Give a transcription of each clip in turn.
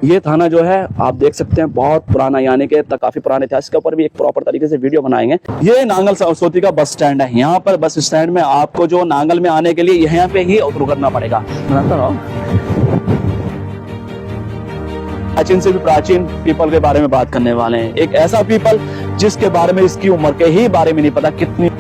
ये थाना जो है आप देख सकते हैं बहुत पुराना, यानी कि काफी पुराने इतिहास के ऊपर भी एक प्रॉपर तरीके से वीडियो बनाएंगे। ये नांगल सोती का बस स्टैंड है। यहाँ पर बस स्टैंड में आपको जो नांगल में आने के लिए यहाँ पे ही उतरना पड़ेगा। प्राचीन से भी प्राचीन पीपल के बारे में बात करने वाले हैं। एक ऐसा पीपल जिसके बारे में इसकी उम्र के ही बारे में नहीं पता कितनी।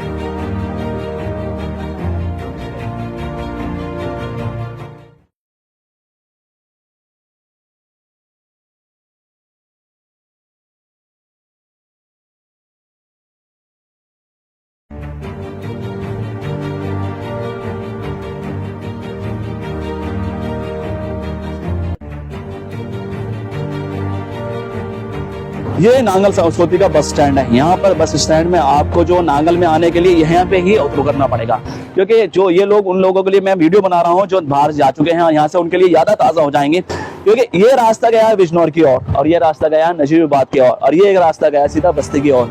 ये नांगल सोती का बस स्टैंड है। यहाँ पर बस स्टैंड में आपको जो नांगल में आने के लिए यहाँ पे ही उतरना पड़ेगा, क्योंकि जो ये लोग, उन लोगों के लिए मैं वीडियो बना रहा हूँ जो बाहर जा चुके हैं, यहाँ से उनके लिए यादें ताजा हो जाएंगी। क्योंकि ये रास्ता गया है बिजनौर की ओर, और ये रास्ता गया है नजीबाबाद की ओर, और ये एक रास्ता गया है सीधा बस्ती की ओर।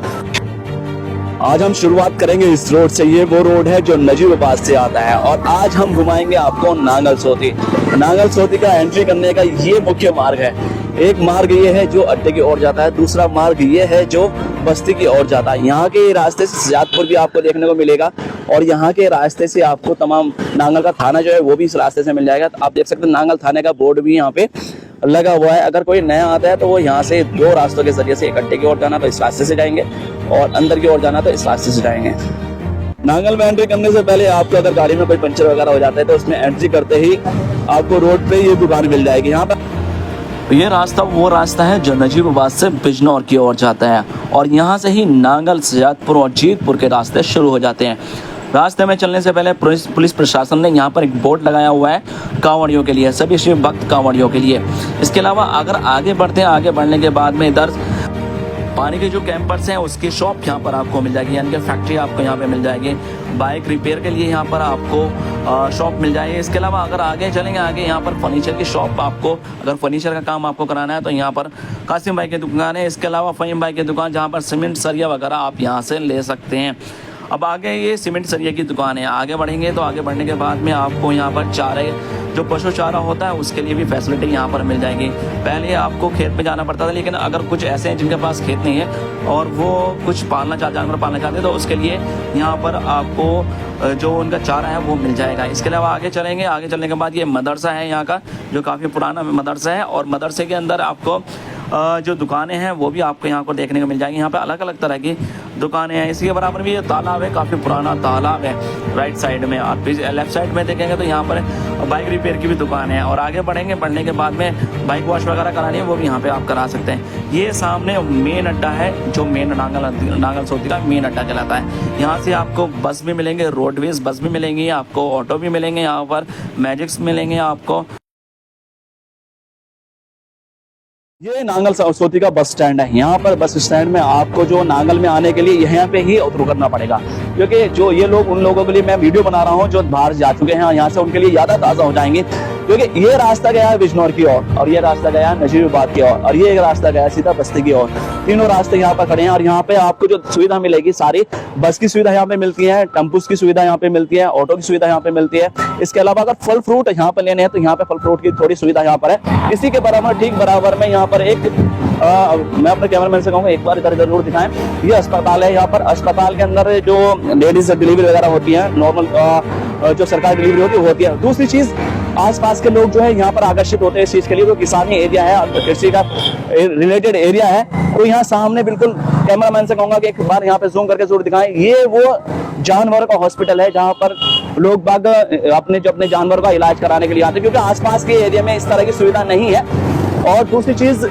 आज हम शुरुआत करेंगे इस रोड से। ये वो रोड है जो नजीबाबाद से आता है, और आज हम घुमाएंगे आपको नांगल सोती। नांगल सोती का एंट्री करने का ये मुख्य मार्ग है। एक मार्ग ये है जो अड्डे की ओर जाता है, दूसरा मार्ग ये है जो बस्ती की ओर जाता है। यहाँ के रास्ते से सजादपुर भी आपको देखने को मिलेगा, और यहाँ के रास्ते से आपको तमाम नांगल का थाना जो है वो भी इस रास्ते से मिल जाएगा। तो आप देख सकते हैं नांगल थाने का बोर्ड भी यहाँ पे लगा हुआ है। अगर कोई नया आता है तो वो यहाँ से दो रास्तों के जरिए से, एक अड्डे की ओर जाना तो इस रास्ते से जाएंगे, और अंदर की ओर जाना तो इस रास्ते से जाएंगे। नांगल में एंट्री करने से पहले आपको अगर गाड़ी में कोई पंचर वगैरह हो जाता है तो उसमें एंट्री करते ही आपको रोड पे ये दुकान मिल जाएगी। यहाँ पर ये रास्ता वो रास्ता है जो नजीबाबाद से बिजनौर की ओर जाता है, और यहाँ से ही नांगल, सजादपुर और जीतपुर के रास्ते शुरू हो जाते हैं। रास्ते में चलने से पहले पुलिस प्रशासन ने यहाँ पर एक बोर्ड लगाया हुआ है कांवड़ियों के लिए, सभी शिव भक्त कांवड़ियों के लिए। इसके अलावा अगर आगे बढ़ते हैं, आगे बढ़ने के बाद में इधर पानी के जो कैंपर्स हैं उसकी शॉप यहाँ पर आपको मिल जाएगी, यानी कि फैक्ट्री आपको यहाँ पे मिल जाएगी। बाइक रिपेयर के लिए यहाँ पर आपको शॉप मिल जाएगी। इसके अलावा अगर आगे चलेंगे, आगे यहाँ पर फर्नीचर की शॉप, आपको अगर फर्नीचर का काम आपको कराना है तो यहाँ पर कासिम भाई की दुकान है। इसके अलावा फ़हीम भाई की दुकान, जहाँ पर सीमेंट सरिया वगैरह आप यहाँ से ले सकते हैं। अब आगे ये सीमेंट सरिया की दुकान है। आगे बढ़ेंगे तो आगे बढ़ने के बाद में आपको यहाँ पर चारे, जो पशु चारा होता है उसके लिए भी फैसिलिटी यहाँ पर मिल जाएगी। पहले आपको खेत में जाना पड़ता था, लेकिन अगर कुछ ऐसे हैं जिनके पास खेत नहीं है और वो कुछ जानवर पालना चाहते हैं तो उसके लिए यहाँ पर आपको जो उनका चारा है वो मिल जाएगा। इसके अलावा आगे चलेंगे, आगे चलने के बाद ये मदरसा है यहाँ का, जो काफ़ी पुराना मदरसा है, और मदरसे के अंदर आपको जो दुकानें हैं वो भी आपको यहाँ को देखने को मिल जाएंगी। यहाँ पे अलग अलग तरह की दुकानें हैं। इसके बराबर भी ये तालाब है, काफ़ी पुराना तालाब है राइट साइड में। और लेफ्ट साइड में देखेंगे तो यहाँ पर बाइक रिपेयर की भी दुकान है। और आगे बढ़ेंगे, बढ़ने के बाद में बाइक वॉश वगैरह करानी है वो भी यहाँ पे आप करा सकते हैं। ये सामने मेन अड्डा है, जो मेन नांगल सोती का मेन अड्डा कहलाता है। यहाँ से आपको बस भी मिलेंगे, रोडवेज बस भी मिलेंगी, आपको ऑटो भी मिलेंगे, यहाँ पर मैजिक्स मिलेंगे आपको। ये नांगल सोती का बस स्टैंड है। यहाँ पर बस स्टैंड में आपको जो नांगल में आने के लिए यहाँ पे ही उतरना पड़ेगा, क्योंकि जो ये लोग, उन लोगों के लिए मैं वीडियो बना रहा हूँ जो बाहर जा चुके हैं, यहाँ से उनके लिए यादें ताजा हो जाएंगी। क्योंकि ये रास्ता गया है बिजनौर की ओर, और ये रास्ता गया है नजीबाबाद की ओर, और ये एक रास्ता गया है सीधा बस्ती की ओर। तीनों रास्ते यहाँ पर खड़े हैं, और यहाँ पे आपको जो सुविधा मिलेगी सारी, बस की सुविधा यहाँ पे मिलती है, टेम्पूस की सुविधा यहाँ पे मिलती है, ऑटो की सुविधा यहाँ पे मिलती है। इसके अलावा अगर फल फ्रूट यहाँ पे लेने हैं तो यहाँ पे फल फ्रूट की थोड़ी सुविधा यहाँ पर है। इसी के बराबर, ठीक बराबर में यहाँ पर एक मैं अपने कैमरामैन से कहूँगा एक बार इधर जरूर दिखाएं। ये अस्पताल है। यहाँ पर अस्पताल के अंदर जो लेडीज डिलीवरी वगैरह होती है, नॉर्मल जो सरकारी डिलीवरी होती है। दूसरी चीज, आसपास के लोग जो है यहाँ पर आकर्षित होते हैं इस चीज के लिए, तो किसानी एरिया है और कृषि का रिलेटेड एरिया है। तो यहाँ सामने बिल्कुल कैमरामैन से कहूंगा कि एक बार यहाँ पे जूम करके जरूर दिखाएं। ये वो जानवर का हॉस्पिटल है जहाँ पर लोग बाग अपने जानवर का इलाज कराने के लिए आते हैं, क्योंकि आसपास के एरिया में इस तरह की सुविधा नहीं है। और दूसरी चीज,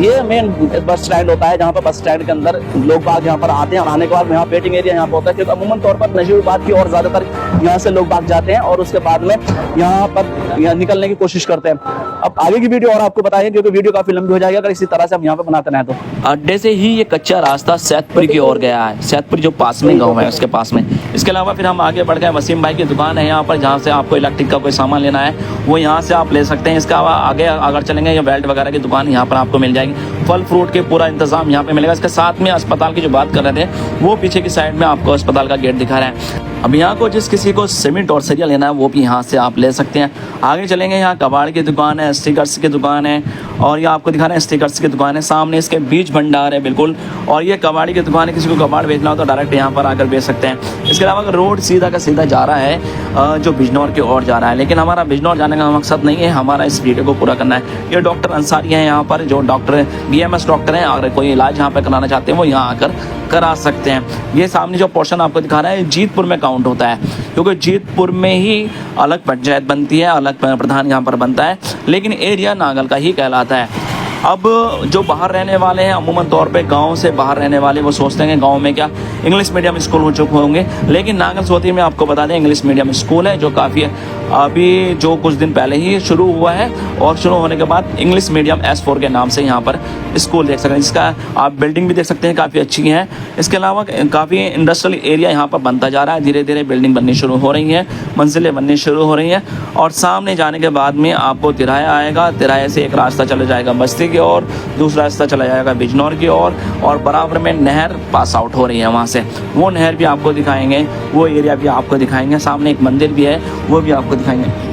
ये मेन बस स्टैंड होता है जहाँ पर बस स्टैंड के अंदर लोग बाग यहाँ पर आते हैं, और आने के बाद यहाँ वेटिंग एरिया यहाँ पर होता है, क्योंकि अमूमन तौर पर नजीबाबाद की और ज्यादातर यहाँ से लोग बाग जाते हैं और उसके बाद में यहाँ पर निकलने की कोशिश करते हैं। अब आगे की वीडियो और आपको बताएंगे, क्योंकि वीडियो काफी लंबी हो जाएगी अगर इसी तरह से हम यहाँ पे बनाते हैं। तो अड्डे से ही ये कच्चा रास्ता सैदपुर की ओर गया है, सैदपुर जो पास में गाँव है उसके पास में। इसके अलावा फिर हम आगे बढ़ गए, वसीम भाई की दुकान है यहाँ पर, जहाँ से आपको इलेक्ट्रिक का कोई सामान लेना है वो यहाँ से आप ले सकते हैं। इसके अलावा आगे अगर चलेंगे, ये बेल्ट वगैरह की दुकान यहाँ पर आपको मिल जाएगी। फल फ्रूट के पूरा इंतजाम यहाँ पे मिलेगा। इसके साथ में अस्पताल की जो बात कर रहे थे, वो पीछे की साइड में आपको अस्पताल का गेट दिखा रहे हैं। अब यहाँ को जिस किसी को सीमेंट और सरिया लेना है वो भी यहाँ से आप ले सकते हैं। आगे चलेंगे, यहाँ कबाड़ की दुकान है, स्टिकर्स की दुकान है, और ये आपको दिखा रहे हैं स्टिकर्स की दुकान है। सामने इसके बीज भंडार है बिल्कुल, और ये कबाड़ी की दुकान है। किसी को कबाड़ बेचना हो तो डायरेक्ट यहाँ पर आकर बेच सकते हैं। इसके अलावा अगर रोड सीधा का सीधा जा रहा है जो बिजनौर की ओर जा रहा है, लेकिन हमारा बिजनौर जाने का मकसद नहीं है, हमारा इस वीडियो को पूरा करना है। ये डॉक्टर अंसारी हैं यहाँ पर, जो डॉक्टर BMS डॉक्टर हैं। अगर कोई इलाज यहाँ पर कराना चाहते हैं वो यहाँ आकर करा सकते हैं। ये सामने जो पोर्शन आपको दिखा रहा है जीतपुर में काउंट होता है, क्योंकि जीतपुर में ही अलग पंचायत बनती है, अलग प्रधान यहाँ पर बनता है, लेकिन एरिया नांगल का ही कहलाता है। अब जो बाहर रहने वाले हैं, अमूमन तौर पे गांव से बाहर रहने वाले, वो सोचते हैं कि गांव में क्या इंग्लिश मीडियम स्कूल हो चुके होंगे, लेकिन नांगल सोती में आपको बता दें इंग्लिश मीडियम स्कूल है, जो काफ़ी अभी जो कुछ दिन पहले ही शुरू हुआ है, और शुरू होने के बाद इंग्लिश मीडियम S4 के नाम से यहाँ पर स्कूल देख सकते हैं। इसका आप बिल्डिंग भी देख सकते हैं, काफ़ी अच्छी है। इसके अलावा काफ़ी इंडस्ट्रियल एरिया यहाँ पर बनता जा रहा है, धीरे धीरे बिल्डिंग बननी शुरू हो रही है, मंजिलें बननी शुरू हो रही हैं। और सामने जाने के बाद में आपको तिराया आएगा, तिराए से एक रास्ता चला जाएगा बस्ती की ओर, दूसरा रास्ता चला जाएगा बिजनौर की ओर, और बराबर में नहर पास आउट हो रही है वहाँ से, वो नहर भी आपको दिखाएंगे, वो एरिया भी आपको दिखाएंगे। सामने एक मंदिर भी है, वो भी आपको दिखाएंगे।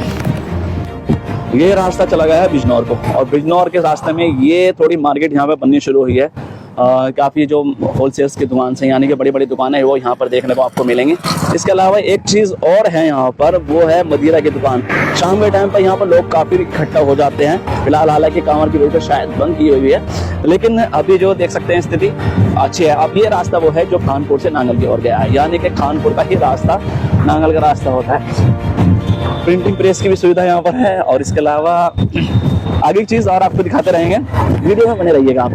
ये रास्ता चला गया है बिजनौर को, और बिजनौर के रास्ते में ये थोड़ी मार्केट यहाँ पे बननी शुरू हुई है। काफ़ी जो होलसेल्स की दुकान से, यानी कि बड़ी बड़ी दुकानें हैं, वो यहाँ पर देखने को आपको मिलेंगी। इसके अलावा एक चीज़ और है यहाँ पर, वो है मदिरा की दुकान। शाम के टाइम पर यहाँ पर लोग काफ़ी इकट्ठा हो जाते हैं। फिलहाल हालांकि कांवर की वजह से शायद बंद की हुई है, लेकिन अभी जो देख सकते हैं स्थिति अच्छी है। अब ये रास्ता वो है जो खानपुर से नांगल की ओर गया है, यानी कि खानपुर का ही रास्ता नांगल का रास्ता होता है। प्रिंटिंग प्रेस की भी सुविधा यहाँ पर है, और इसके अलावा आगे की चीज़ और आपको दिखाते रहेंगे, वीडियो में बने रहिएगा आप।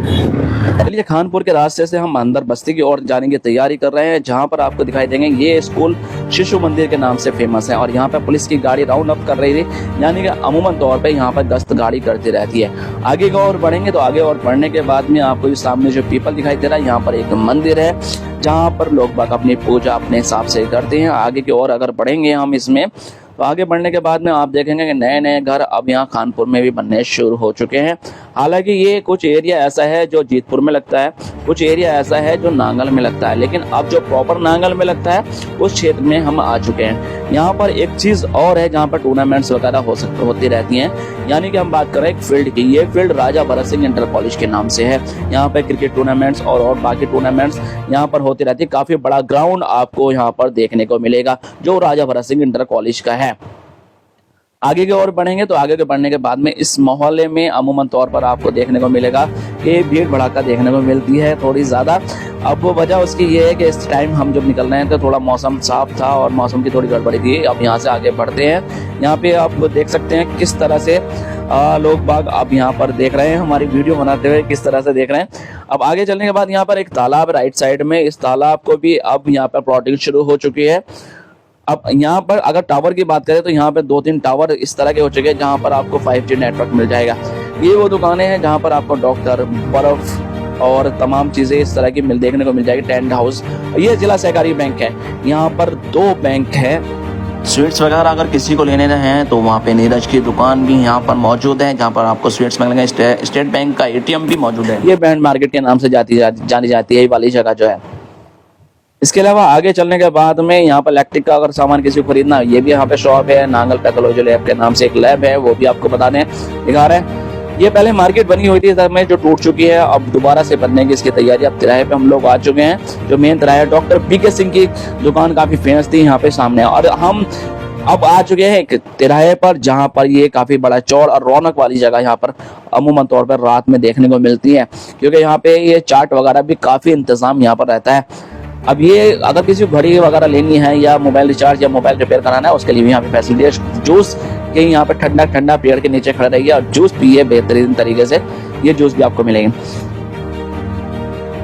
चलिए, खानपुर के रास्ते से हम अंदर बस्ती की ओर जाने की तैयारी कर रहे हैं, जहाँ पर आपको दिखाई देंगे ये स्कूल शिशु मंदिर के नाम से फेमस है। और यहाँ पर पुलिस की गाड़ी राउंड अप कर रही थी, यानी कि अमूमन तौर पे यहाँ पर गश्त गाड़ी करती रहती है। आगे की ओर बढ़ेंगे तो आगे और बढ़ने के बाद में आपको जो सामने जो पीपल दिखाई दे रहा है, यहाँ पर एक मंदिर है, जहाँ पर लोग बाग अपनी पूजा अपने हिसाब से करते हैं। आगे की ओर अगर बढ़ेंगे हम इसमें, तो आगे बढ़ने के बाद में आप देखेंगे कि नए नए घर अब यहाँ खानपुर में भी बनने शुरू हो चुके हैं। हालांकि ये कुछ एरिया ऐसा है जो जीतपुर में लगता है, कुछ एरिया ऐसा है जो नांगल में लगता है, लेकिन अब जो प्रॉपर नांगल में लगता है उस क्षेत्र में हम आ चुके हैं। यहाँ पर एक चीज़ और है, जहाँ पर टूर्नामेंट्स वगैरह होती रहती हैं, यानी कि हम बात कर रहे हैं एक फील्ड की। ये फील्ड राजा भरत सिंह इंटर कॉलेज के नाम से है। यहाँ पर क्रिकेट टूर्नामेंट्स और बाकी टूर्नामेंट्स यहाँ पर होती रहती है। काफ़ी बड़ा ग्राउंड आपको यहाँ पर देखने को मिलेगा, जो राजा भरत सिंह इंटर कॉलेज का है। आगे की ओर बढ़ेंगे तो आगे के बढ़ने के बाद में इस मोहल्ले में अमूमन तौर पर आपको देखने को मिलेगा कि भीड़ भड़ाका देखने को मिलती है थोड़ी ज़्यादा। अब वो वजह उसकी ये है कि इस टाइम हम जब निकल रहे हैं तो थोड़ा मौसम साफ था और मौसम की थोड़ी गड़बड़ी थी। अब यहाँ से आगे बढ़ते हैं, यहाँ पे आप देख सकते हैं किस तरह से लोग बाग आप यहाँ पर देख रहे हैं, हमारी वीडियो बनाते हुए किस तरह से देख रहे हैं। अब आगे चलने के बाद यहाँ पर एक तालाब राइट साइड में, इस तालाब को भी अब यहाँ पर प्लॉटिंग शुरू हो चुकी है। अब यहाँ पर अगर टावर की बात करें तो यहाँ पे 2-3 टावर इस तरह के हो चुके हैं जहाँ पर आपको 5G नेटवर्क मिल जाएगा। ये वो दुकानें हैं जहाँ पर आपको डॉक्टर, बर्फ और तमाम चीज़ें इस तरह की देखने को मिल जाएगी। टेंट हाउस, ये जिला सहकारी बैंक है। यहाँ पर 2 बैंक है। स्वीट्स वगैरह अगर किसी को लेने हैं तो वहाँ पे नीरज की दुकान भी यहाँ पर मौजूद है, जहाँ पर आपको स्वीट्स मिलेंगे। स्टेट बैंक का ATM भी मौजूद है। ये बैंड मार्केट के नाम से जानी जाती है ये वाली जगह जो है। इसके अलावा आगे चलने के बाद में यहाँ पर इलेक्ट्रिक का अगर सामान किसी को खरीदना, ये भी यहाँ पे शॉप है। नांगल पैथोलॉजी लैब के नाम से एक लैब है, वो भी आपको बता दें दिखा रहे हैं। ये पहले मार्केट बनी हुई थी में जो टूट चुकी है, अब दोबारा से बनने की इसकी तैयारी। अब तिराहे पे हम लोग आ चुके हैं, जो मेन तिराहा डॉक्टर BK सिंह की दुकान काफी फेमस थी यहाँ पे सामने। और हम अब आ चुके हैं एक तिराहे पर, जहाँ पर ये काफी बड़ा चौड़ और रौनक वाली जगह यहाँ पर अमूमन तौर पर रात में देखने को मिलती है, क्योंकि यहाँ पे ये चाट वगैरह भी काफी इंतजाम यहाँ पर रहता है। अब ये अगर किसी को घड़ी वगैरह लेनी है या मोबाइल रिचार्ज या मोबाइल रिपेयर कराना है, उसके लिए भी यहाँ पे फैसिलिटी है। जूस के यहाँ पे ठंडा ठंडा पेड़ के नीचे खड़े रहिए और जूस पिए बेहतरीन तरीके से, ये जूस भी आपको मिलेंगे।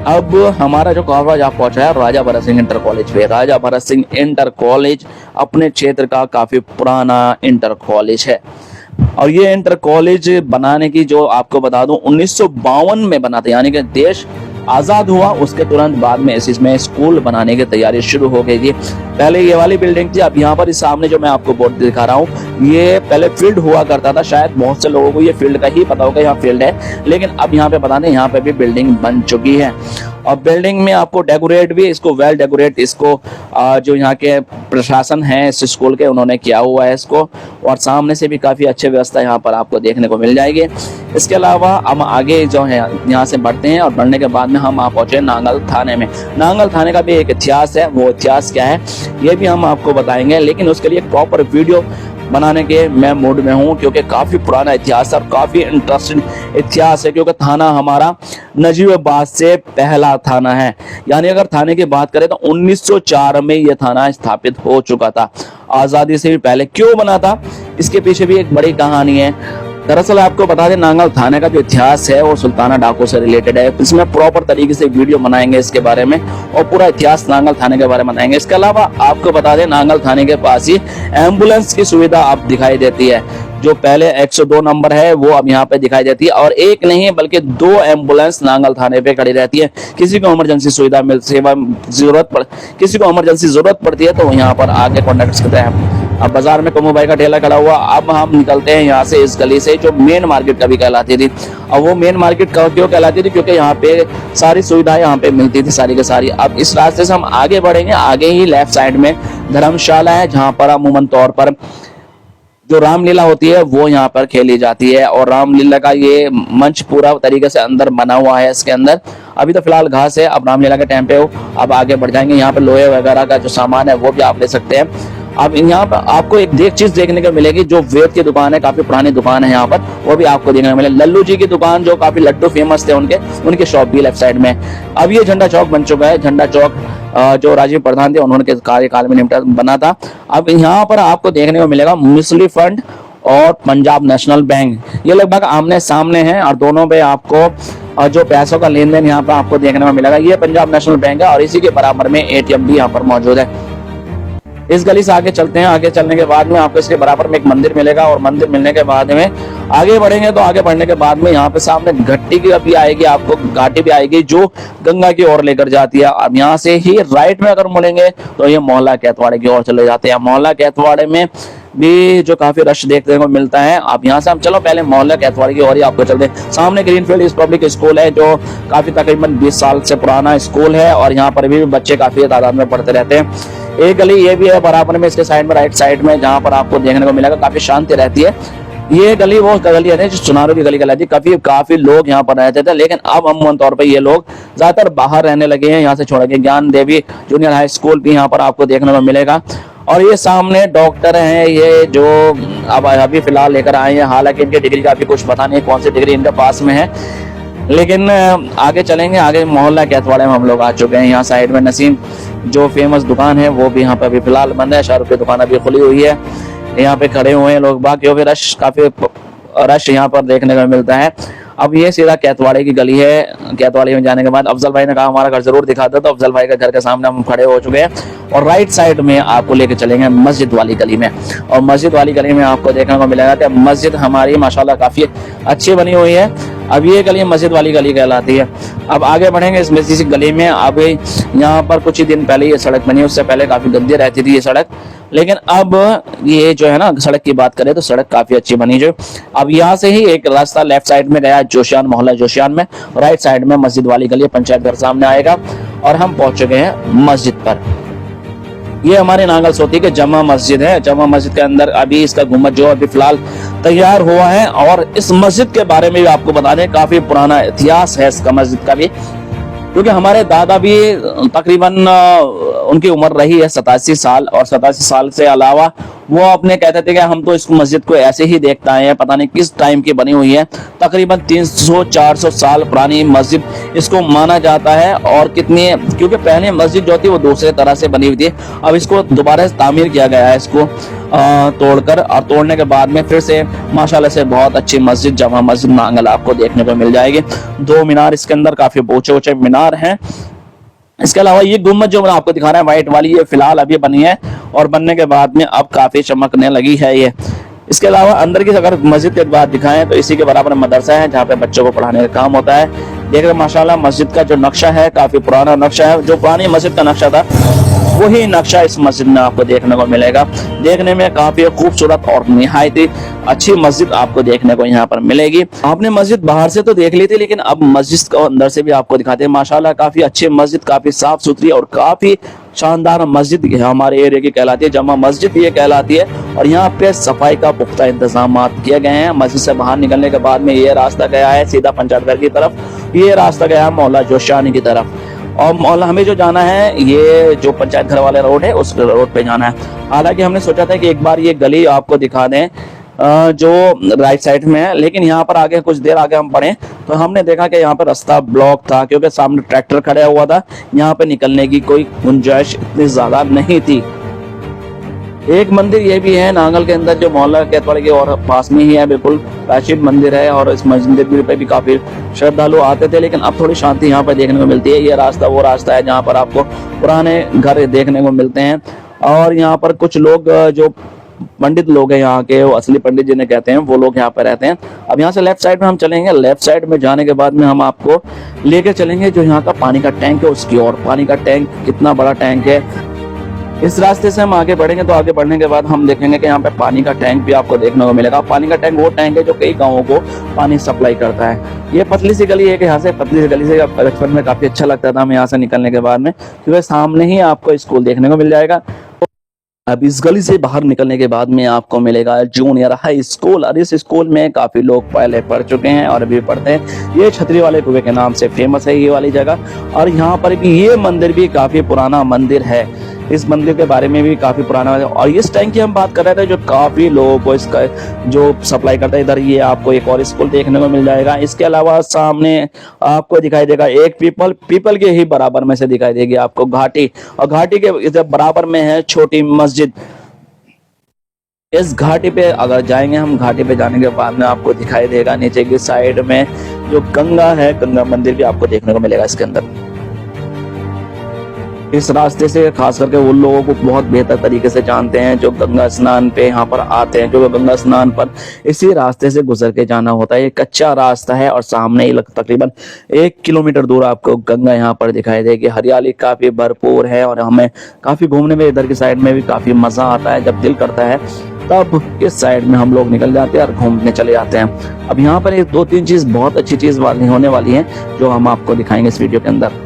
अब हमारा जो कॉलेज आप पहुंचा है राजा भरत सिंह इंटर कॉलेज पे। राजा भरत सिंह इंटर कॉलेज अपने क्षेत्र का काफी पुराना इंटर कॉलेज है, और ये इंटर कॉलेज बनाने की जो आपको बता दूं 1952 में बना था, यानी कि देश आजाद हुआ उसके तुरंत बाद में इसमें स्कूल बनाने की तैयारी शुरू हो गई थी। पहले ये वाली बिल्डिंग थी। अब यहाँ पर इस सामने जो मैं आपको बोर्ड दिखा रहा हूँ, ये पहले फील्ड हुआ करता था। शायद बहुत से लोगों को ये फील्ड का ही पता होगा, यहाँ फील्ड है, लेकिन अब यहाँ पे बता दें यहाँ पे भी बिल्डिंग बन चुकी है। और बिल्डिंग में आपको डेकोरेट भी इसको वेल डेकोरेट इसको जो यहाँ के प्रशासन है इस स्कूल के, उन्होंने किया हुआ है इसको। और सामने से भी काफ़ी अच्छी व्यवस्था यहाँ पर आपको देखने को मिल जाएगी। इसके अलावा हम आगे जो है यहाँ से बढ़ते हैं, और बढ़ने के बाद में हम आप पहुँचे नांगल थाने में। नांगल थाने का भी एक इतिहास है, वो इतिहास क्या है ये भी हम आपको बताएंगे, लेकिन उसके लिए प्रॉपर वीडियो बनाने के मैं मूड में हूँ, क्योंकि काफ़ी पुराना इतिहास है और काफ़ी इंटरेस्टिंग इतिहास है। क्योंकि थाना हमारा नजीबाबाद से पहला थाना है। यानी अगर थाने की बात करें तो 1904 में ये थाना स्थापित हो चुका था। आज़ादी से भी पहले क्यों बना था, इसके पीछे भी एक बड़ी कहानी है। दरअसल आपको बता दें, नांगल थाने का जो इतिहास है वो सुल्ताना डाकू से रिलेटेड है। इसमें प्रॉपर तरीके से वीडियो बनाएंगे इसके बारे में, और पूरा इतिहास नांगल थाने के बारे में बताएंगे। इसके अलावा आपको बता दें, नांगल थाने के पास ही एम्बुलेंस की सुविधा अब दिखाई देती है। जो पहले 102 नंबर है वो अब यहाँ पे दिखाई देती है, और एक नहीं बल्कि 2 एम्बुलेंस नांगल थाने पे खड़ी रहती है। किसी को इमरजेंसी सुविधा किसी को इमरजेंसी जरूरत पड़ती है तो यहाँ पर आके कॉन्टेक्ट करते हैं। अब बाजार में कमो भाई का ठेला खड़ा हुआ। अब हम निकलते हैं यहाँ से इस गली से, जो मेन मार्केट कभी कहलाती थी। अब वो मेन मार्केट क्यों कहलाती थी, क्योंकि यहाँ पे सारी सुविधाएं यहाँ पे मिलती थी सारी के सारी। अब इस रास्ते से हम आगे बढ़ेंगे, आगे ही लेफ्ट साइड में धर्मशाला है, जहाँ पर अमूमन तौर पर जो रामलीला होती है वो यहाँ पर खेली जाती है। और रामलीला का ये मंच पूरा तरीके से अंदर बना हुआ है। इसके अंदर अभी तो फिलहाल घास है, अब रामलीला के टाइम पे हो। अब आगे बढ़ जाएंगे, यहाँ पे लोहे वगैरह का जो सामान है वो भी आप ले सकते हैं। अब यहाँ पर आपको एक चीज देखने को मिलेगी, जो वेद की दुकान है, काफी पुरानी दुकान है यहाँ पर, वो भी आपको देखने को मिलेगी। लल्लू जी की दुकान, जो काफी लड्डू फेमस थे उनके शॉप भी लेफ्ट साइड में। अब ये झंडा चौक बन चुका है। झंडा चौक जो राजीव प्रधान थे उन्होंने कार्यकाल में बना था। अब यहाँ पर आपको देखने को मिलेगा मुस्लिम फंड और पंजाब नेशनल बैंक, ये लगभग आमने सामने हैं, और दोनों पे आपको जो पैसों का लेन देन यहाँ पर आपको देखने को मिलेगा। ये पंजाब नेशनल बैंक है, और इसी के बराबर में ATM भी यहाँ पर मौजूद है। इस गली से आगे चलते हैं। आगे चलने के बाद में आपको इसके बराबर में एक मंदिर मिलेगा, और मंदिर मिलने के बाद में आगे बढ़ेंगे तो आगे बढ़ने के बाद में यहाँ पे सामने घाटी की भी आएगी, आपको घाटी भी आएगी जो गंगा की ओर लेकर जाती है। अब यहाँ से ही राइट में अगर मुड़ेंगे तो ये मोहल्ला कैथवाड़े की ओर चले जाते हैं। मोहल्ला कैथवाड़े में भी जो काफी रश देखने को मिलता है। अब यहाँ से हम चलो पहले मोहल्ला कैथवाड़े की ओर ही आपको चलते हैं। सामने ग्रीनफील्ड पब्लिक स्कूल है, जो काफी तकरीबन 20 साल से पुराना स्कूल है, और यहाँ पर भी बच्चे काफी तादाद में पढ़ते रहते हैं। एक गली ये भी है बराबर में, इसके साइड में राइट साइड में, जहाँ पर आपको देखने को मिलेगा काफी शांति रहती है। ये गली वो गली है जो चुनारों की गली कहलाती है। काफी लोग यहाँ पर रहते थे, लेकिन अब अमूमन तौर पर ये लोग ज्यादातर बाहर रहने लगे हैं। यहाँ से छोड़ के ज्ञान देवी जूनियर हाई स्कूल भी यहाँ पर आपको देखने को मिलेगा। और ये सामने डॉक्टर हैं, ये जो अब अभी फिलहाल लेकर आए हैं। हालांकि इनकी डिग्री का अभी कुछ पता नहीं कौन सी डिग्री इनके पास में है, लेकिन आगे चलेंगे। आगे मोहल्ला कैथवाड़े में हम लोग आ चुके हैं। यहाँ साइड में नसीम जो फेमस दुकान है वो भी यहाँ पे अभी फिलहाल बंद है। शाहरुख की दुकान अभी खुली हुई है। यहाँ पे खड़े हुए हैं लोग बाकी, क्योंकि काफी रश यहाँ पर देखने को मिलता है। अब ये सीधा कैथवाड़े की गली है। कैथवाड़े में जाने के बाद अफजल भाई ने कहा हमारा घर जरूर दिखा दो, तो अफजल भाई के घर के सामने हम खड़े हो चुके हैं, और राइट साइड में आपको लेके चलेंगे मस्जिद वाली गली में। और मस्जिद वाली गली में आपको देखने को मिलेगा कि मस्जिद हमारी माशाल्लाह काफी अच्छी बनी हुई है। अब ये गली मस्जिद वाली गली कहलाती है। अब आगे बढ़ेंगे इस मस्जिद की गली में। अब यहाँ पर कुछ ही दिन पहले ये सड़क बनी, उससे पहले काफी गंदी रहती थी ये सड़क, लेकिन अब ये जो है ना, सड़क की बात करें तो सड़क काफी अच्छी बनी। जो अब यहाँ से ही एक रास्ता लेफ्ट साइड में गया जोशियान मोहल्ला जोशियान में, राइट साइड में मस्जिद वाली गली पंचायत घर सामने आएगा, और हम पहुंच चुके हैं मस्जिद पर। ये हमारे नांगल सोती के जमा मस्जिद है। जमा मस्जिद के अंदर अभी इसका गुम्बद जो अभी फिलहाल तैयार हुआ है, और इस मस्जिद के बारे में भी आपको बता दें काफी पुराना इतिहास है इसका मस्जिद का भी, क्योंकि हमारे दादा भी तकरीबन उनकी उम्र रही है 87 साल, और 87 साल से अलावा वो अपने कहते थे कि हम तो इस मस्जिद को ऐसे ही देखते आए हैं, पता नहीं किस टाइम की बनी हुई है। तकरीबन 300-400 साल पुरानी मस्जिद इसको माना जाता है। और कितनी, क्योंकि पहले मस्जिद जो थी वो दूसरे तरह से बनी हुई थी, अब इसको दोबारा से तामीर किया गया है, इसको तोड़कर, और तोड़ने के बाद में फिर से माशाल्लाह से बहुत अच्छी मस्जिद जमा मस्जिद नांगल आपको देखने को मिल जाएगी। 2 मीनार इसके अंदर, काफी ऊंचे ऊंचे मीनार हैं। इसके अलावा ये गुम्बद जो मैं आपको दिखा रहा है व्हाइट वाली, ये फिलहाल अभी बनी है, और बनने के बाद में अब काफी चमकने लगी है ये। इसके अलावा अंदर की अगर मस्जिद की बात दिखाएं तो इसी के बराबर मदरसा है, जहाँ पे बच्चों को पढ़ाने का काम होता है। देख रहे माशाल्लाह मस्जिद का जो नक्शा है काफी पुराना नक्शा है, जो पुरानी मस्जिद का नक्शा था वही नक्शा इस मस्जिद में आपको देखने को मिलेगा। देखने में काफी खूबसूरत और निहायत ही अच्छी मस्जिद आपको देखने को यहाँ पर मिलेगी। आपने मस्जिद बाहर से तो देख ली थी, लेकिन अब मस्जिद को अंदर से भी आपको दिखाते हैं। माशाल्लाह काफी अच्छी मस्जिद, काफी साफ सुथरी और काफी शानदार मस्जिद हमारे एरिया की कहलाती है, जमा मस्जिद ये कहलाती है। और यहाँ पे सफाई का पुख्ता इंतजाम किए गए हैं। मस्जिद से बाहर निकलने के बाद में ये रास्ता गया है सीधा पंचायत घर की तरफ, ये रास्ता गया है मोहल्ला जोशानी की तरफ। और मोहल्ला हमें जो जाना है ये जो पंचायत घर वाले रोड है उस रोड पे जाना है। हालांकि हमने सोचा था कि एक बार ये गली आपको दिखा दें जो राइट साइड में है, लेकिन यहाँ पर आगे कुछ देर आगे हम बढ़े तो हमने देखा कि यहाँ पर रास्ता ब्लॉक था, क्योंकि सामने ट्रैक्टर खड़ा हुआ था। यहाँ पे निकलने की कोई गुंजाइश इतनी ज्यादा नहीं थी। एक मंदिर ये भी है नांगल के अंदर, जो मोहल्ला केतवाड़ के और पास में ही है, बिल्कुल प्राचीन मंदिर है। और इस मंदिर पे भी काफी श्रद्धालु आते थे, लेकिन अब थोड़ी शांति यहाँ पर देखने को मिलती है। ये रास्ता वो रास्ता है जहाँ पर आपको पुराने घर देखने को मिलते हैं। और यहाँ पर कुछ लोग जो पंडित लोग हैं यहाँ के, वो असली पंडित जिन्हें कहते हैं, वो लोग यहाँ पर रहते हैं। अब यहाँ से लेफ्ट साइड में हम चलेंगे। लेफ्ट साइड में जाने के बाद में हम आपको लेके चलेंगे जो यहाँ का पानी का टैंक है उसकी ओर। पानी का टैंक कितना बड़ा टैंक है, इस रास्ते से हम आगे बढ़ेंगे तो आगे बढ़ने के बाद हम देखेंगे कि यहाँ पे पानी का टैंक भी आपको देखने को मिलेगा। पानी का टैंक वो टैंक है जो कई गांवों को पानी सप्लाई करता है। ये पतली सी गली है कि यहाँ से पतली सी गली से बचपन में काफी अच्छा लगता था हमें यहाँ से निकलने के बाद में, क्योंकि सामने ही आपको स्कूल देखने को मिल जाएगा। अब इस गली से बाहर निकलने के बाद में आपको मिलेगा जूनियर हाई स्कूल। और इस स्कूल में काफी लोग पहले पढ़ चुके हैं और अभी पढ़ते हैं। ये छतरी वाले कुएं के नाम से फेमस है ये वाली जगह। और यहाँ पर भी ये मंदिर भी काफी पुराना मंदिर है। इस मंदिर के बारे में भी काफी पुराना है। और इस टैंक की हम बात कर रहे थे जो काफी लोगों को इसका जो सप्लाई करता है। इधर ये आपको एक और स्कूल देखने को मिल जाएगा। इसके अलावा सामने आपको दिखाई देगा एक पीपल के ही बराबर में से दिखाई देगी आपको घाटी, और घाटी के इधर बराबर में है छोटी मस्जिद। इस घाटी पे अगर जाएंगे हम, घाटी पे जाने के बाद में आपको दिखाई देगा नीचे की साइड में जो गंगा है, गंगा मंदिर भी आपको देखने को मिलेगा इसके अंदर। इस रास्ते से खास करके उन लोगों को बहुत बेहतर तरीके से जानते हैं जो गंगा स्नान पे यहाँ पर आते हैं, क्योंकि गंगा स्नान पर इसी रास्ते से गुजर के जाना होता है। ये कच्चा रास्ता है और सामने ही तकरीबन 1 किलोमीटर दूर आपको गंगा यहाँ पर दिखाई देगी। हरियाली काफी भरपूर है और हमें काफी घूमने में इधर की साइड में भी काफी मजा आता है। जब दिल करता है तब इस साइड में हम लोग निकल जाते हैं और घूमने चले जाते हैं। अब यहाँ पर 2-3 चीज बहुत अच्छी चीज होने वाली है जो हम आपको दिखाएंगे इस वीडियो के अंदर।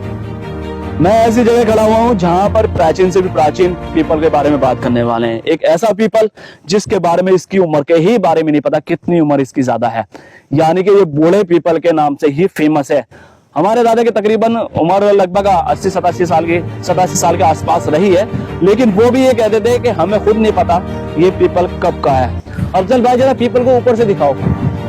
मैं ऐसी जगह खड़ा हुआ हूँ जहाँ पर प्राचीन से भी प्राचीन पीपल के बारे में बात करने वाले हैं। एक ऐसा पीपल जिसके बारे में इसकी उम्र के ही बारे में नहीं पता कितनी उम्र इसकी ज्यादा है, यानी कि ये बूढ़े पीपल के नाम से ही फेमस है। हमारे दादा की तकरीबन उम्र लगभग 87 साल के आसपास रही है, लेकिन वो भी ये कहते थे कि हमें खुद नहीं पता ये पीपल कब का है। अफजल भाई जरा पीपल को ऊपर से दिखाओ,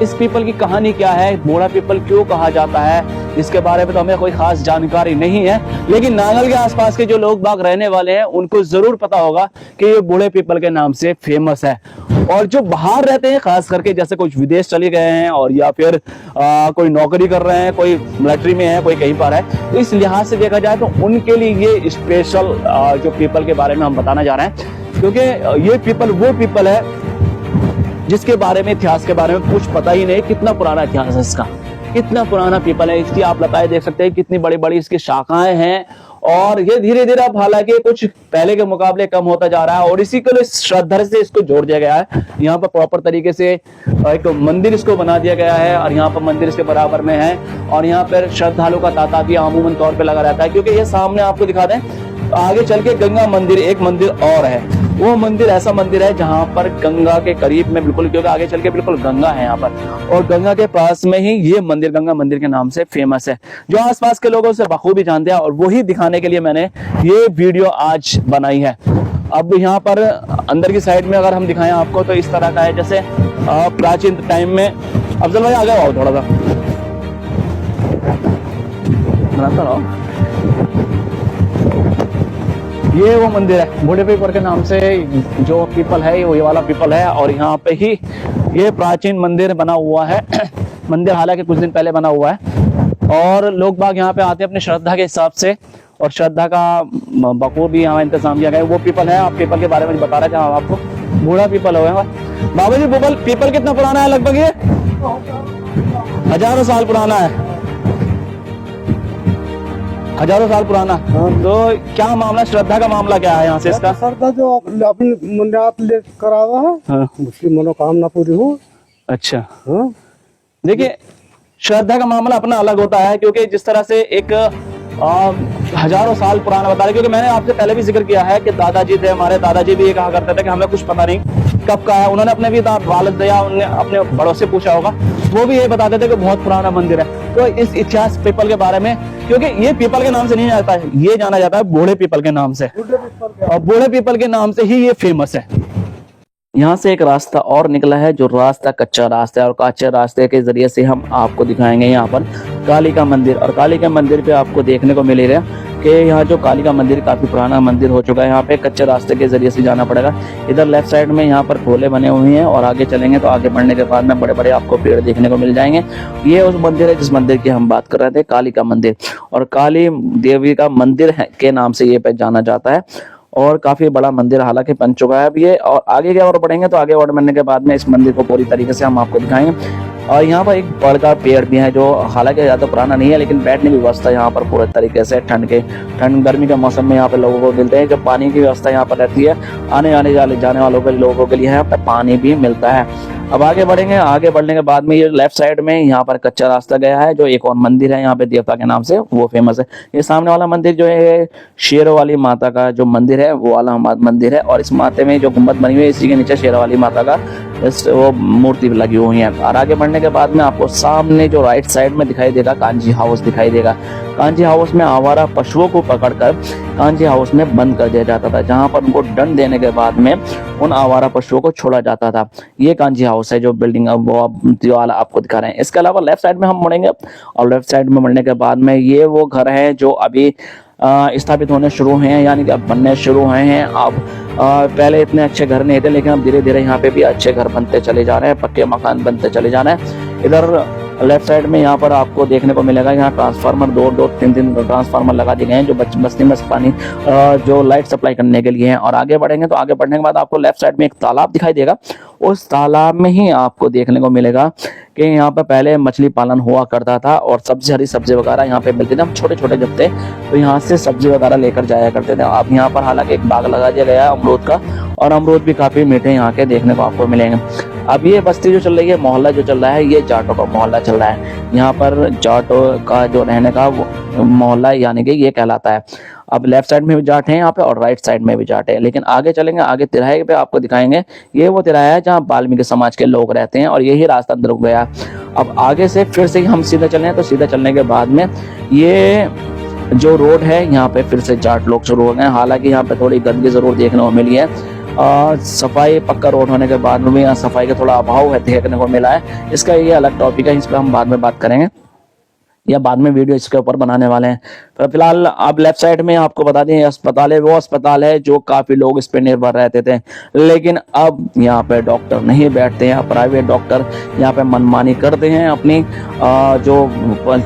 इस पीपल की कहानी क्या है, बूढ़ा पीपल क्यों कहा जाता है, इसके बारे में तो हमें कोई खास जानकारी नहीं है। लेकिन नांगल के आसपास के जो लोग बाग रहने वाले हैं उनको जरूर पता होगा कि ये बूढ़े पीपल के नाम से फेमस है। और जो बाहर रहते हैं खास करके, जैसे कुछ विदेश चले गए हैं और या फिर कोई नौकरी कर रहे हैं, कोई मिलिट्री में है, कोई कहीं पर है, तो इस लिहाज से देखा जाए तो उनके लिए ये स्पेशल जो पीपल के बारे में हम बताना जा रहे हैं, क्योंकि ये पीपल वो पीपल है जिसके बारे में, इतिहास के बारे में कुछ पता ही नहीं। कितना पुराना इतिहास है इसका, कितना पुराना पीपल है। इसकी आप लताएं देख सकते हैं कितनी बड़ी बड़ी इसकी शाखाएं हैं। और ये धीरे धीरे अब हालांकि कुछ पहले के मुकाबले कम होता जा रहा है और इसी के लिए श्रद्धा से इसको जोड़ दिया गया है। यहाँ पर प्रॉपर तरीके से एक मंदिर इसको बना दिया गया है और यहाँ पर मंदिर इसके बराबर में है। और यहाँ पर श्रद्धालु का तांता भी अमूमन तौर पर लगा रहता है, क्योंकि ये सामने आपको दिखा दें आगे चल के गंगा मंदिर, एक मंदिर और है। वो मंदिर ऐसा मंदिर है जहाँ पर गंगा के करीब में बिल्कुल, क्योंकि आगे चल के बिल्कुल गंगा है यहाँ पर, और गंगा के पास में ही ये मंदिर गंगा मंदिर के नाम से फेमस है, जो आसपास के लोगों से बखूबी जानते हैं। और वही दिखाने के लिए मैंने ये वीडियो आज बनाई है। अब यहाँ पर अंदर की साइड में अगर हम दिखाएं आपको तो इस तरह का है, जैसे प्राचीन टाइम में। अफजल भाई आगे आओ थोड़ा सा, बनाता रहो। ये वो मंदिर है बूढ़े पीपल के नाम से, जो पीपल है वो ये वाला पीपल है। और यहाँ पे ही ये प्राचीन मंदिर बना हुआ है। मंदिर हालांकि कुछ दिन पहले बना हुआ है और लोग बाग यहाँ पे आते हैं अपनी श्रद्धा के हिसाब से, और श्रद्धा का बखूबी यहाँ इंतजाम किया गया है। वो पीपल है, आप पीपल के बारे में बता रहे थे आपको, बूढ़ा पीपल हो गया। बाबा जी पीपल कितना पुराना है? लगभग ये हजारों साल पुराना है। हजारों साल पुराना। हाँ। तो क्या मामला, श्रद्धा का मामला क्या है यहाँ से इसका? श्रद्धा जो अपनी मन्नत ले करावा है, हाँ। उसकी मनोकामना पूरी हो। अच्छा, हाँ। देखिए श्रद्धा का मामला अपना अलग होता है, क्योंकि जिस तरह से एक हजारों साल पुराना बता रहे, क्योंकि मैंने आपसे पहले भी जिक्र किया है कि दादाजी थे हमारे, दादाजी भी ये कहा करते थे कि हमें कुछ पता नहीं कब का है। उन्होंने अपने भी वालिद या उन्होंने अपने बड़ों से पूछा होगा, वो भी ये बताते थे कि बहुत पुराना मंदिर है। तो इस इतिहास पीपल के बारे में, क्योंकि ये पीपल के नाम से नहीं जाता है, ये जाना जाता है बूढ़े पीपल के नाम से, और बूढ़े पीपल के नाम से ही ये फेमस है। यहाँ से एक रास्ता और निकला है, जो रास्ता कच्चा रास्ता है, और कच्चे रास्ते के जरिए से हम आपको दिखाएंगे यहाँ पर काली का मंदिर। और काली का मंदिर पे आपको देखने को मिलेगा कि यहाँ जो काली का मंदिर काफी पुराना मंदिर हो चुका है। यहाँ पे कच्चे रास्ते के जरिए से जाना पड़ेगा। इधर लेफ्ट साइड में यहाँ पर खोले बने हुए हैं, और आगे चलेंगे तो आगे बढ़ने के बाद में बड़े बड़े आपको पेड़ देखने को मिल जाएंगे। ये उस मंदिर है जिस मंदिर की हम बात कर रहे थे, काली का मंदिर। और काली देवी का मंदिर है के नाम से ये जाना जाता है, और काफी बड़ा मंदिर हालांकि बन चुका है अब ये। और आगे क्या और बढ़ेंगे तो आगे और बढ़ने के बाद में इस मंदिर को पूरी तरीके से हम आपको दिखाएंगे। और यहाँ पर एक बड़ का पेड़ भी है, जो हालांकि ज्यादा पुराना नहीं है, लेकिन बैठने की व्यवस्था यहाँ पर पूरे तरीके से ठंड गर्मी के मौसम में यहाँ पे लोगों को मिलते हैं। जब पानी की व्यवस्था यहाँ पर रहती है, आने जाने वालों के लोगों के लिए यहाँ पर पानी भी मिलता है। अब आगे बढ़ेंगे, आगे बढ़ने के बाद में ये लेफ्ट साइड में यहाँ पर कच्चा रास्ता गया है, जो एक और मंदिर है यहाँ पे देवता के नाम से, वो फेमस है। ये सामने वाला मंदिर जो है शेर वाली माता का जो मंदिर है, वो वाला मंदिर है। और इस माते में जो गुम्बद बनी हुई है, इसी के नीचे शेर वाली माता का वो मूर्ति लगी हुई है। और आगे बढ़ने के बाद में आपको सामने जो राइट साइड में दिखाई देगा कांजी हाउस दिखाई देगा। कांजी हाउस में आवारा पशुओं को पकड़कर कांजी हाउस में बंद कर दिया जाता था, जहां पर उनको दंड देने के बाद में उन आवारा पशुओं को छोड़ा जाता था। ये कांजी हाउस है, जो बिल्डिंग वो दीवार आपको दिखा रहे हैं। इसके अलावा लेफ्ट साइड में हम मुड़ेंगे, और लेफ्ट साइड में मुड़ने के बाद में ये वो घर है जो अभी स्थापित होने शुरू हुए हैं, यानी कि अब बनने शुरू हुए हैं। अब पहले इतने अच्छे घर नहीं थे, लेकिन अब धीरे धीरे यहाँ पे भी अच्छे घर बनते चले जा रहे हैं, पक्के मकान बनते चले जा रहे हैं। इधर लेफ्ट साइड में यहाँ पर आपको देखने को मिलेगा, यहाँ ट्रांसफार्मर दो तीन ट्रांसफार्मर लगा दिए गए हैं, जो बस्ती में पानी जो लाइट सप्लाई करने के लिए है। और आगे बढ़ेंगे तो आगे बढ़ने के बाद आपको लेफ्ट साइड में एक तालाब दिखाई देगा। उस तालाब में ही आपको देखने को मिलेगा कि यहाँ पर पहले मछली पालन हुआ करता था, और सब्जी हरी सब्जी वगैरह यहाँ पे मिलती थी। हम छोटे छोटे जब थे तो यहाँ से सब्जी वगैरह लेकर जाया करते थे। अब यहाँ पर हालांकि एक बाग लगा दिया गया है अमरूद का, और अमरूद भी काफी मीठे यहाँ के देखने को आपको मिलेंगे। अब ये बस्ती जो चल रही है, मोहल्ला जो चल रहा है, ये जाटों का मोहल्ला चल रहा है। यहाँ पर जाटों का जो रहने का मोहल्ला यानी कि ये कहलाता है। अब लेफ्ट साइड में भी जाट हैं यहाँ पे, और राइट साइड में भी जाट है। लेकिन आगे चलेंगे, आगे तिराहे पे आपको दिखाएंगे, ये वो तिराहा है जहाँ वाल्मीकि समाज के लोग रहते हैं, और यही रास्ता अंदर गया। अब आगे से फिर से हम सीधा चले, तो सीधा चलने के बाद में ये जो रोड है, यहाँ पे फिर से जाट लोग शुरू हो गए। हालांकि यहाँ पे थोड़ी गंदगी जरूर देखने को मिली है, सफाई पक्का रोड होने के बाद में भी यहाँ सफाई का थोड़ा अभाव है देखने को मिला है। इसका ये अलग टॉपिक है, इस पर हम बाद में बात करेंगे, या बाद में वीडियो इसके ऊपर बनाने वाले हैं। तो फिलहाल अब लेफ्ट साइड में आपको बता दें, अस्पताल है, वो अस्पताल है जो काफी लोग इस पे निर्भर रहते थे, लेकिन अब यहाँ पे डॉक्टर नहीं बैठते हैं। प्राइवेट डॉक्टर यहाँ पे मनमानी करते हैं, अपनी जो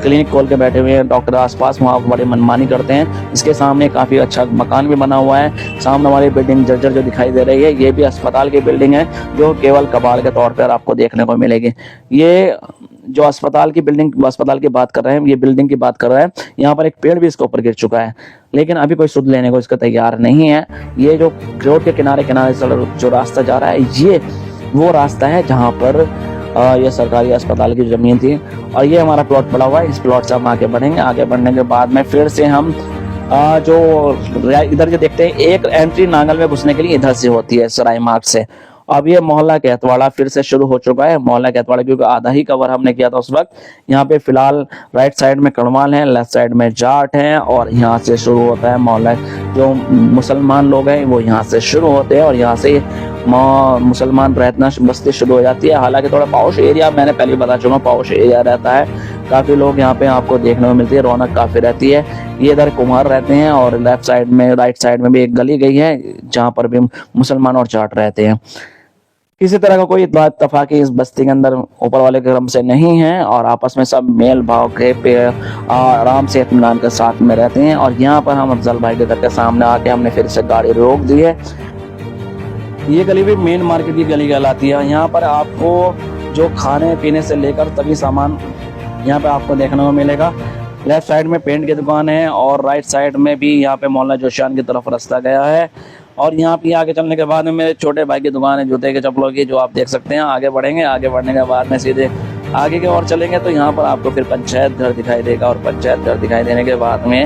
क्लिनिक खोल के बैठे हुए हैं डॉक्टर आसपास, वहाँ बड़े मनमानी करते हैं। इसके सामने काफी अच्छा मकान भी बना हुआ है। सामने वाली बिल्डिंग जर्जर जो दिखाई दे रही है, ये भी अस्पताल की बिल्डिंग है, जो केवल कबाड़ के तौर पर आपको देखने को मिलेगी। ये जो अस्पताल की बिल्डिंग, अस्पताल की बात कर रहे हैं, ये बिल्डिंग की बात कर रहे हैं, यहाँ पर एक पेड़ भी इसके ऊपर गिर चुका है, लेकिन अभी कोई सुध लेने को इसका तैयार नहीं है। ये जो रोड के किनारे किनारे जो रास्ता जा रहा है, ये वो रास्ता है जहाँ पर ये सरकारी अस्पताल की जमीन थी, और ये हमारा प्लॉट पड़ा हुआ है। इस प्लॉट से हम आगे बढ़ेंगे। आगे बढ़ने के बाद में फिर से हम जो इधर जो देखते हैं, एक एंट्री नांगल में घुसने के लिए इधर से होती है, सराय मार्ग से। अब ये मोहल्ला कहतवाड़ा फिर से शुरू हो चुका है। मोहल्ला कहतवाड़ा क्योंकि आधा ही कवर हमने किया था उस वक्त। यहाँ पे फिलहाल राइट साइड में कड़वाल है, लेफ्ट साइड में जाट है, और यहाँ से शुरू होता है मोहल्ला। जो मुसलमान लोग हैं वो यहाँ से शुरू होते हैं, और यहाँ से मुसलमान रहना बस्ती शुरू हो जाती है। हालांकि थोड़ा पॉश एरिया, मैंने पहले बता चुका, पॉश एरिया रहता है। काफी लोग यहाँ पे आपको देखने को मिलती है, रौनक काफी रहती है। ये इधर कुम्हार रहते हैं, और लेफ्ट साइड में राइट साइड में भी एक गली गई है जहाँ पर भी मुसलमान और जाट रहते हैं। किसी तरह का कोई इत्तफाकी इस बस्ती के अंदर ऊपर वाले क्रम से नहीं है, और आपस में सब मेल भाव के पे आराम से इत्मीनान के साथ में रहते हैं। और यहाँ पर हम अफजल भाई के घर के सामने आके हमने फिर से गाड़ी रोक दी है। ये गली भी मेन मार्केट की गली कहलाती है। यहाँ पर आपको जो खाने पीने से लेकर तभी सामान यहाँ पे आपको देखने को मिलेगा। लेफ्ट साइड में पेंट की दुकान है और राइट साइड में भी यहाँ पे मौलाना जोशान की तरफ रास्ता गया है। और यहाँ पे आगे चलने के बाद में मेरे छोटे भाई की दुकान है जूते के चप्पलों की, जो आप देख सकते हैं। आगे बढ़ेंगे, आगे बढ़ने के बाद में सीधे आगे की ओर चलेंगे तो यहाँ पर आपको फिर पंचायत घर दिखाई देगा। और पंचायत घर दिखाई देने के बाद में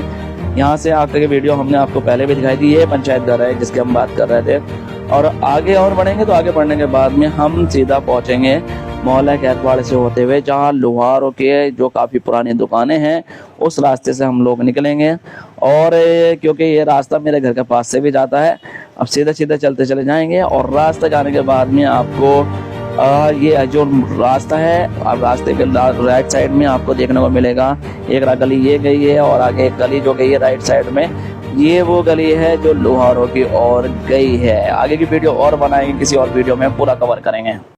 यहाँ से आगे की वीडियो हमने आपको पहले भी दिखाई दी, ये पंचायत घर है जिसकी हम बात कर रहे थे। और आगे और बढ़ेंगे तो आगे बढ़ने के बाद में हम सीधा पहुँचेंगे मोहल्ला कैथवाड़ से होते हुए, जहाँ लोहारों के जो काफ़ी पुरानी दुकानें हैं उस रास्ते से हम लोग निकलेंगे। और क्योंकि ये रास्ता मेरे घर के पास से भी जाता है, अब सीधे सीधे चलते चले जाएंगे। और रास्ता जाने के बाद में आपको ये जो रास्ता है, अब रास्ते के राइट साइड में आपको देखने को मिलेगा एक गली ये गई है और आगे एक गली जो गई है राइट साइड में, ये वो गली है जो लोहारों की ओर गई है। आगे की वीडियो और बनाएंगे, किसी और वीडियो में पूरा कवर करेंगे।